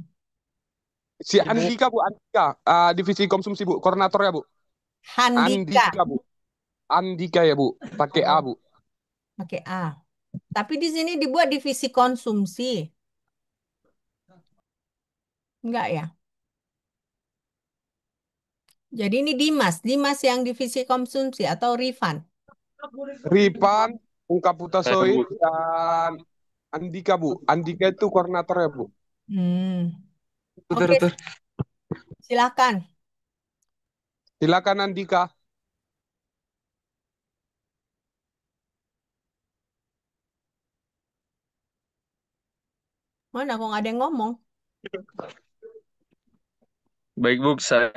Si Andika, Bu. Andika. Divisi konsumsi, Bu. Koordinatornya, Bu. Handika. Andika, Bu. Andika ya, Bu. Pakai A, Oh, Bu. pakai A. Tapi di sini dibuat divisi konsumsi. Enggak ya? Jadi ini Dimas. Dimas yang divisi konsumsi atau Rifan? Rifan, Ungkap Saya Bu. Putasoid, dan Andika, Bu. Andika itu koordinatornya, Bu. Hmm. Tutur, Oke, tutur. silakan. Silakan Andika. Mana kok nggak ada yang ngomong? Baik Bu, saya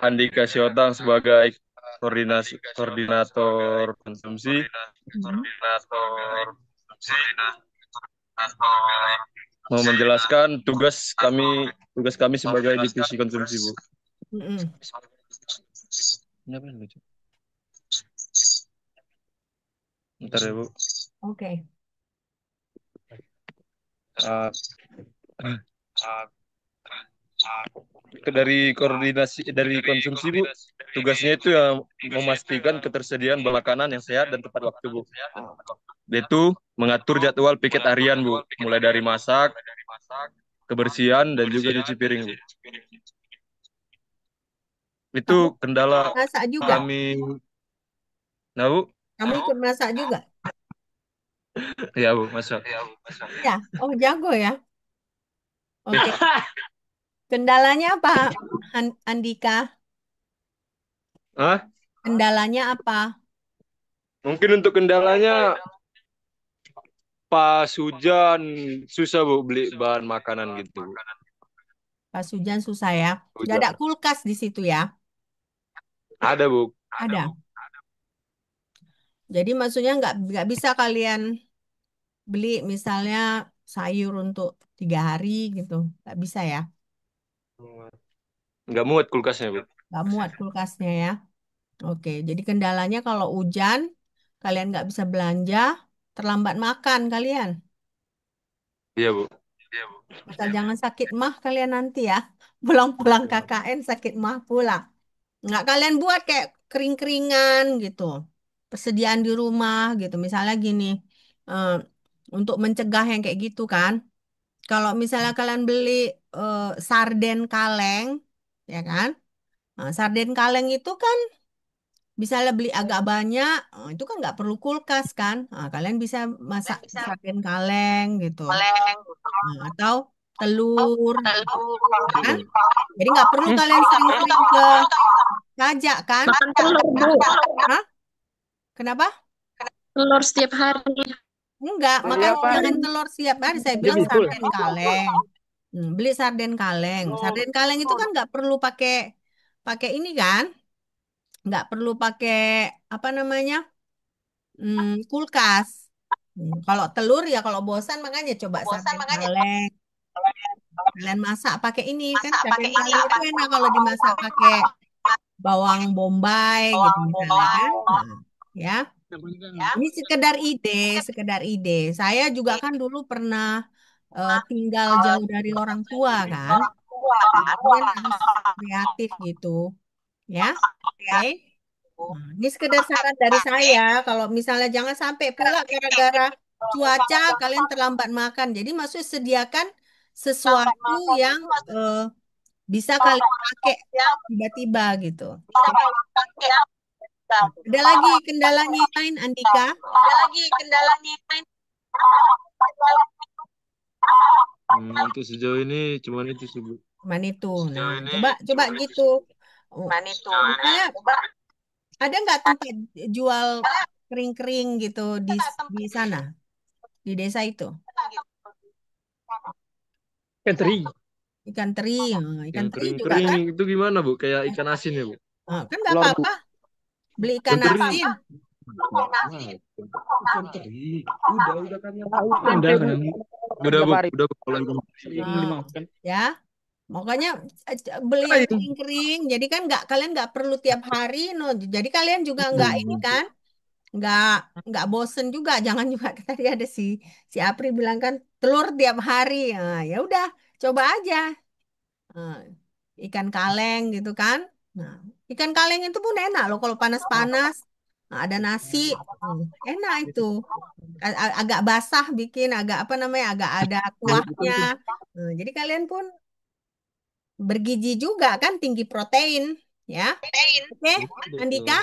Andika Siotang sebagai koordinator konsumsi. Hmm. Mau menjelaskan tugas kami sebagai divisi konsumsi Bu. Mm-mm. Ini apa yang lucu? Bentar ya Bu. Oke. Uh, dari konsumsi Bu, tugasnya itu yang memastikan ketersediaan makanan yang sehat dan tepat waktu Bu. Itu mengatur jadwal piket harian Bu, mulai dari masak, kebersihan dan juga cuci piring Bu. Itu Kamu kendala masak juga? kami. Nah Bu, Kamu ikut masak juga? ya Bu, masak. Ya. Oh, jago ya. Oke. Kendalanya apa, Andika? Hah? Kendalanya apa? Mungkin untuk kendalanya pas hujan susah Bu beli bahan makanan gitu Bu. Pas hujan susah ya. Nggak Hujan. ada kulkas di situ ya? Ada Bu. Ada. Jadi maksudnya nggak bisa kalian beli misalnya sayur untuk 3 hari gitu. Nggak bisa ya? Nggak muat kulkasnya Bu. Nggak muat kulkasnya ya. Oke, jadi kendalanya kalau hujan, kalian nggak bisa belanja, terlambat makan kalian. Iya Bu. Asal jangan sakit mah kalian nanti ya. Pulang-pulang KKN sakit mah pula. Nggak kalian buat kayak kering-keringan gitu. Persediaan di rumah gitu. Misalnya gini, eh, untuk mencegah yang kayak gitu kan. Kalau misalnya kalian beli sarden kaleng, ya kan? Nah, sarden kaleng itu kan misalnya beli agak banyak, itu kan nggak perlu kulkas kan? Nah, kalian bisa masak sarden kaleng gitu. Nah, atau telur, kan? Jadi nggak perlu kalian sering-sering ke pajak kan? Makan telur, Bu. Hah? Kenapa? Telur setiap hari. Enggak, makanya Siapa? jangan telur siap hari. Saya Dia bilang mikul. sarden kaleng. Beli sarden kaleng. Sarden kaleng itu kan nggak perlu pakai pakai ini kan? Nggak perlu pakai apa namanya? Kulkas. Kalau telur ya kalau bosan makanya coba sarden kaleng. Kalian masak pakai ini kan sarden kaleng itu enak kalau dimasak pakai bawang bombay gitu misalnya kan. Nah, ya. Ini sekedar ide, sekedar ide. Saya juga kan dulu pernah tinggal jauh dari orang tua kan. Jadi kan harus kreatif gitu, ya. Oke. Nah, ini sekedar saran dari saya. Kalau misalnya jangan sampai pula gara-gara cuaca kalian terlambat makan. Jadi maksud sediakan sesuatu yang eh, bisa kalian pakai tiba-tiba gitu. Oke. Ada lagi kendalanya yang lain, Andika? Untuk sejauh ini cuman itu sih Bu. Cuman itu. Nah, coba coba gitu. Oh, misalnya ada nggak tempat jual kering-kering gitu di sana, di desa itu? Catering. Ikan teri, ikan Yang teri juga kering-kering kan? itu gimana Bu? Kayak ikan asin ya Bu? Kan nggak Telur, Bu. apa-apa, beli Ikan ikan teri. asin. Ikan teri. Udah kan yang Tempe, Bu. Udah Tiap Bu, hari. udah Bu. Kalau ikan Nah, ya, makanya beli yang kering-kering. Jadi kan kalian nggak perlu tiap hari, no. Jadi kalian juga nggak ini kan, nggak nggak bosen juga. Jangan juga tadi ada si Apri bilang kan telur tiap hari. Nah, ya udah, coba aja. Nah, ikan kaleng gitu kan. Nah, ikan kaleng itu pun enak loh kalau panas-panas. Nah, ada nasi, enak itu. Agak basah bikin, agak apa namanya, agak ada kuahnya. Jadi kalian pun bergizi juga kan, tinggi protein, ya. Oke, Andika?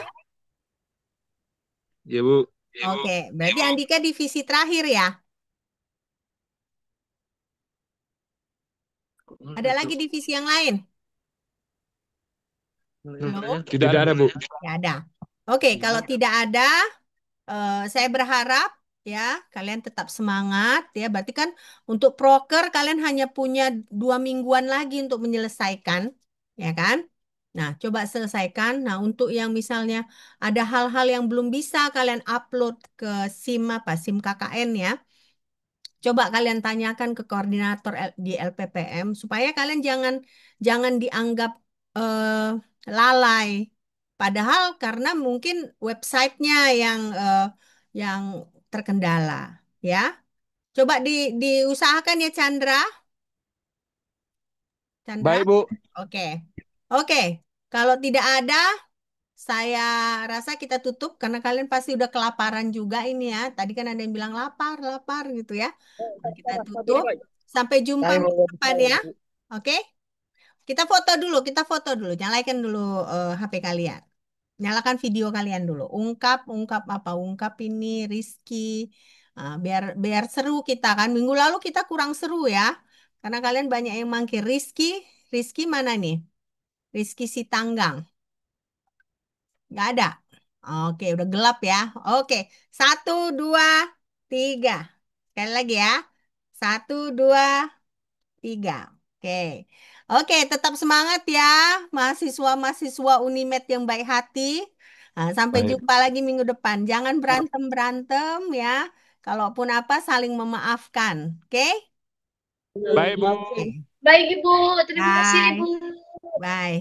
Ya Bu. Oke, berarti Andika divisi terakhir ya. Ada lagi divisi yang lain? Belum? Tidak ada, Bu. Tidak ada. Oke, kalau tidak ada, saya berharap ya kalian tetap semangat ya. Berarti kan untuk proker kalian hanya punya 2 mingguan lagi untuk menyelesaikan, ya kan? Nah, coba selesaikan. Nah, untuk yang misalnya ada hal-hal yang belum bisa kalian upload ke SIM apa, SIM KKN ya. Coba kalian tanyakan ke koordinator di LPPM supaya kalian jangan jangan dianggap lalai. Padahal karena mungkin websitenya yang terkendala, ya. Coba diusahakan ya Chandra. Chandra, Baik, Bu. oke, oke. Kalau tidak ada, saya rasa kita tutup karena kalian pasti udah kelaparan juga ini ya. Tadi kan ada yang bilang lapar, lapar gitu ya. Nah, kita tutup. Sampai jumpa Kami mau minggu depan ya. berbicara. Oke? Kita foto dulu. Nyalakan dulu HP kalian. Nyalakan video kalian dulu. Ungkap apa? Ungkap ini Rizky. Biar biar seru kita kan. Minggu lalu kita kurang seru ya. Karena kalian banyak yang mangkir. Rizky mana nih? Rizky Sitanggang. Nggak ada. Oke, udah gelap ya. Oke, 1, 2, 3. Sekali lagi ya. 1, 2, 3. Oke. Oke, tetap semangat ya, mahasiswa-mahasiswa Unimed yang baik hati. Nah, sampai Baik. jumpa lagi minggu depan. Jangan berantem-berantem ya. Kalaupun apa, saling memaafkan. Oke? Baik, Bu. Oke. Baik Ibu, terima kasih Bye. Ibu. Bye.